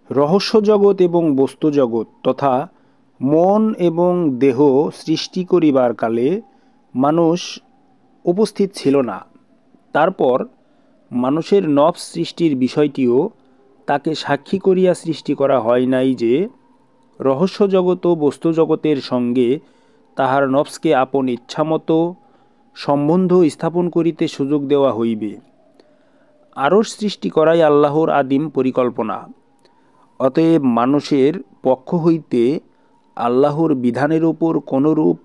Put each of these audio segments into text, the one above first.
রহস্য জগৎ এবং বস্তু জগৎ তথা মন এবং দেহ সৃষ্টি করিবার কালে মানুষ উপস্থিত ছিল না। তারপর মানুষের নফস সৃষ্টির বিষয়টিও তাকে সাক্ষী করিয়া সৃষ্টি করা হয় নাই যে রহস্য জগৎ ও বস্তু জগতের সঙ্গে তাহার নফসকে আপন ইচ্ছামতো সম্বন্ধ স্থাপন করিতে সুযোগ দেওয়া হইবে। আরশ সৃষ্টি করাই আল্লাহর আদিম পরিকল্পনা। অতএব মানুষের পক্ষ হইতে আল্লাহর বিধানের উপর কোনরূপ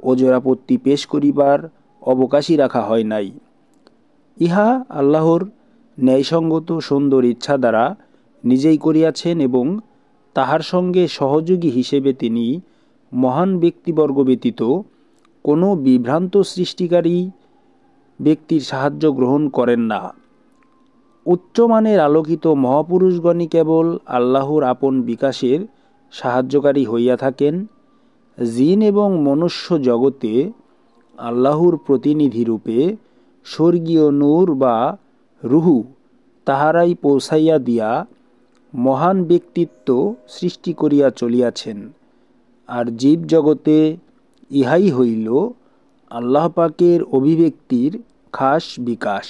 ওজরাপত্তি পেশ করিবার অবকাশই রাখা হয় নাই। ইহা আল্লাহর ন্যায়সঙ্গত সুন্দর ইচ্ছা দ্বারা নিজেই করিয়াছেন এবং তাহার সঙ্গে সহযোগী হিসেবে তিনি মহান ব্যক্তিবর্গ ব্যতীত কোনো বিভ্রান্ত সৃষ্টিকারী ব্যক্তির সাহায্য গ্রহণ করেন না। উচ্চমানের আলোকিত মহাপুরুষগণই কেবল আল্লাহর আপন বিকাশের সাহায্যকারী হইয়া থাকেন। জিন এবং মনুষ্য জগতে আল্লাহর প্রতিনিধিরূপে স্বর্গীয় নূর বা রুহু তাহারাই পৌঁছাইয়া দিয়া মহান ব্যক্তিত্ব সৃষ্টি করিয়া চলিয়াছেন। আর জীব জগতে ইহাই হইল আল্লাহ পাকের অভিব্যক্তির খাস বিকাশ।